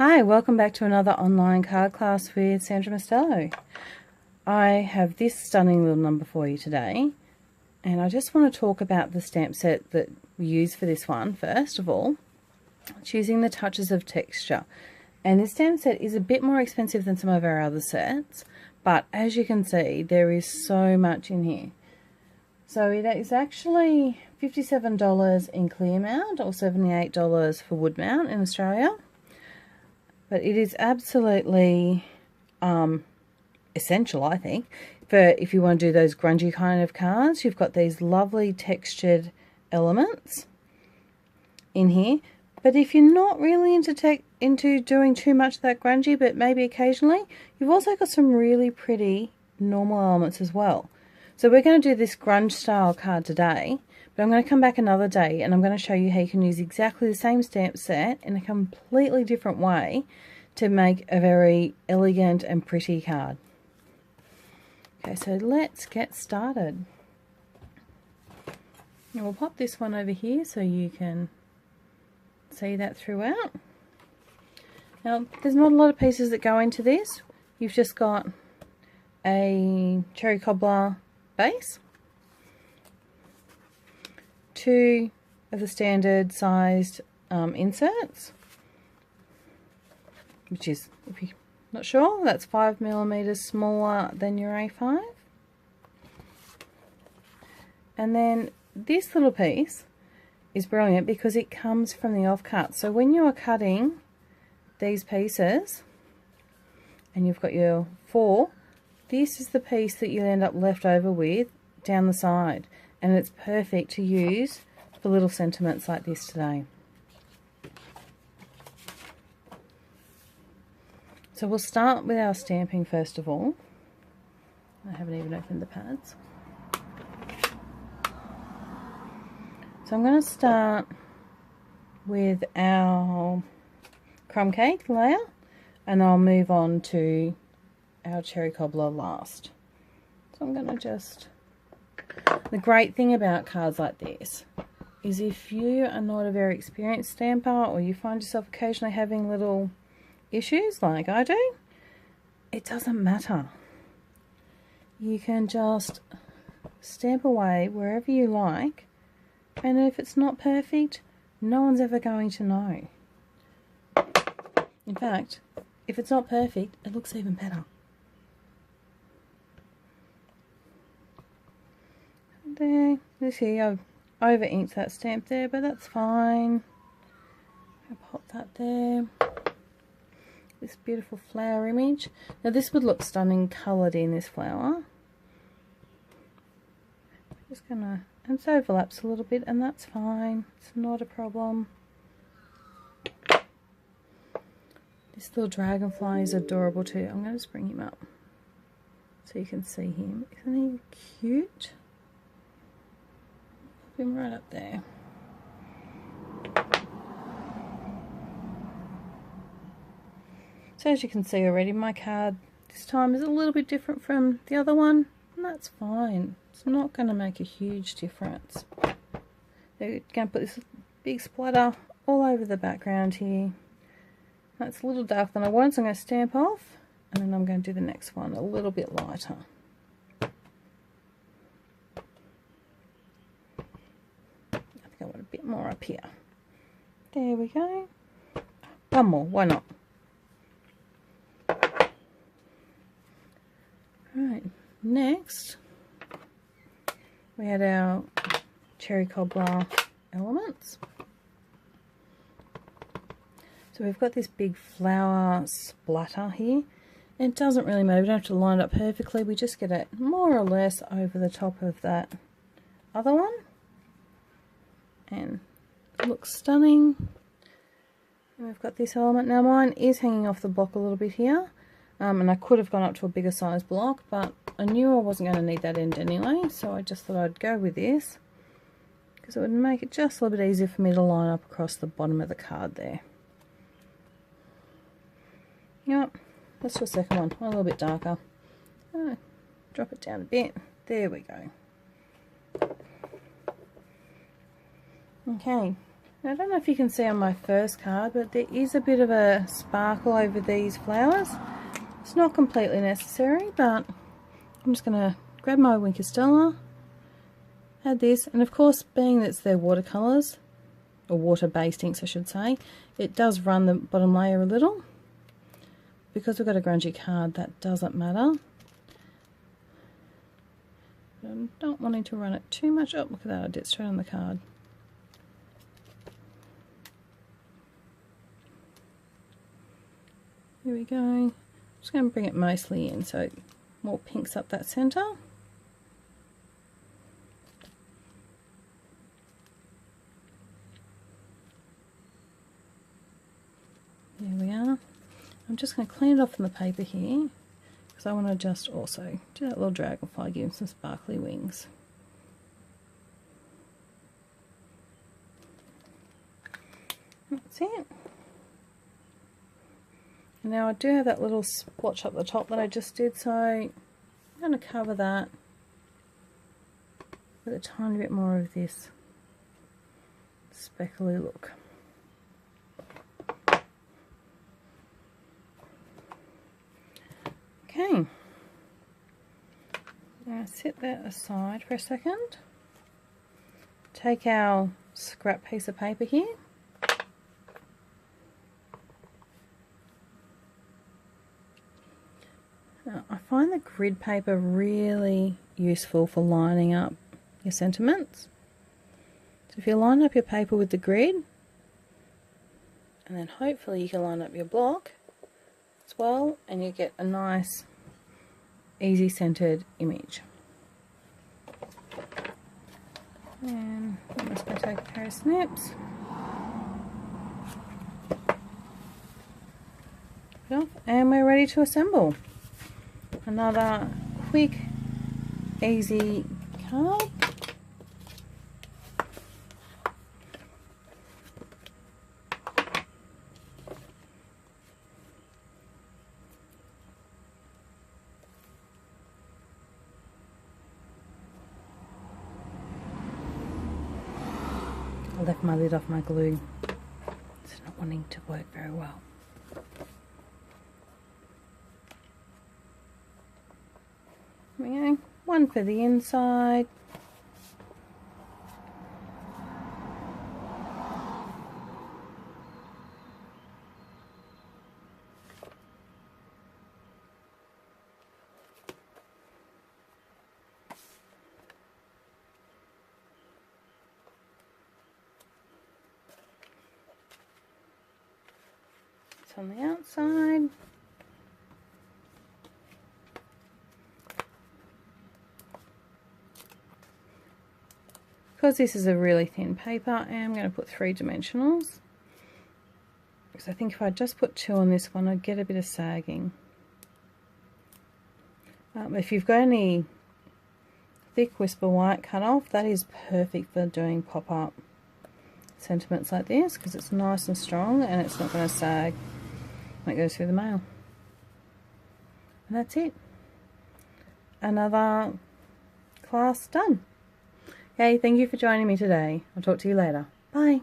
Hi, welcome back to another online card class with Sandra Mostello. I have this stunning little number for you today, and I just want to talk about the stamp set that we use for this one. First of all, choosing the touches of texture. And this stamp set is a bit more expensive than some of our other sets, but as you can see, there is so much in here. So it is actually $57 in clear mount or $78 for wood mount in Australia. But it is absolutely essential, I think, for if you want to do those grungy kind of cards. You've got these lovely textured elements in here. But if you're not really into doing too much of that grungy, but maybe occasionally, you've also got some really pretty normal elements as well. So we're going to do this grunge style card today, but I'm going to come back another day and I'm going to show you how you can use exactly the same stamp set in a completely different way to make a very elegant and pretty card. Okay, so let's get started. And we'll pop this one over here so you can see that throughout. Now, there's not a lot of pieces that go into this. You've just got a cherry cobbler base, two of the standard sized inserts, which is, if you're not sure, that's 5mm smaller than your A5. And then this little piece is brilliant because it comes from the offcut. So when you are cutting these pieces and you've got your four, this is the piece that you'll end up left over with down the side, and it's perfect to use for little sentiments like this today. So we'll start with our stamping first of all. I haven't even opened the pads. So I'm going to start with our crumb cake layer, and I'll move on to our cherry cobbler last. So I'm going to just... The great thing about cards like this is if you are not a very experienced stamper, or you find yourself occasionally having little issues like I do, it doesn't matter. You can just stamp away wherever you like, and if it's not perfect, no one's ever going to know. In fact, if it's not perfect, it looks even better. There, you see I've over inked that stamp there, but that's fine. I'll pop that there. This beautiful flower image. Now this would look stunning coloured in this flower. Just gonna, and it overlaps a little bit, and that's fine. It's not a problem. This little dragonfly is adorable too. I'm going to just bring him up so you can see him. Isn't he cute? Put him right up there. So as you can see already, my card this time is a little bit different from the other one, and that's fine. It's not going to make a huge difference. They're going to put this big splatter all over the background here. That's a little darker than I want, so I'm going to stamp off, and then I'm going to do the next one a little bit lighter. I think I want a bit more up here. There we go. One more, why not? Right, next we had our cherry cobbler elements. So we've got this big flower splatter here. It doesn't really matter, we don't have to line it up perfectly, we just get it more or less over the top of that other one. And it looks stunning. And we've got this element. Now mine is hanging off the block a little bit here. And I could have gone up to a bigger size block, but I knew I wasn't going to need that end anyway, so I just thought I'd go with this, because it would make it just a little bit easier for me to line up across the bottom of the card there. Yep, let's do a second one, a little bit darker. Drop it down a bit. There we go. Okay, I don't know if you can see on my first card, but there is a bit of a sparkle over these flowers. It's not completely necessary, but I'm just going to grab my Wink of Stella, add this, and of course, being that it's their watercolours, or water-based inks I should say, it does run the bottom layer a little. Because we've got a grungy card, that doesn't matter. I'm not wanting to run it too much. Oh, look at that, I did it straight on the card. Here we go. I'm just going to bring it mostly in so it more pinks up that centre. There we are. I'm just going to clean it off from the paper here because I want to just also do that little dragonfly, give him some sparkly wings. That's it. And now I do have that little splotch up the top that I just did, so I'm going to cover that with a tiny bit more of this speckly look. Okay, now set that aside for a second. Take our scrap piece of paper here. Now, I find the grid paper really useful for lining up your sentiments. So if you line up your paper with the grid, and then hopefully you can line up your block as well, and you get a nice easy centered image. And I'm just going to take a pair of snips, and we're ready to assemble. Another quick, easy card. I left my lid off my glue. It's not wanting to work very well. There we go. One for the inside. It's on the outside. Because this is a really thin paper, I am going to put 3 dimensionals. Because I think if I just put 2 on this one, I'd get a bit of sagging. If you've got any thick Whisper White cut off, that is perfect for doing pop-up sentiments like this, because it's nice and strong and it's not going to sag when it goes through the mail. And that's it. Another class done. Okay, thank you for joining me today. I'll talk to you later. Bye.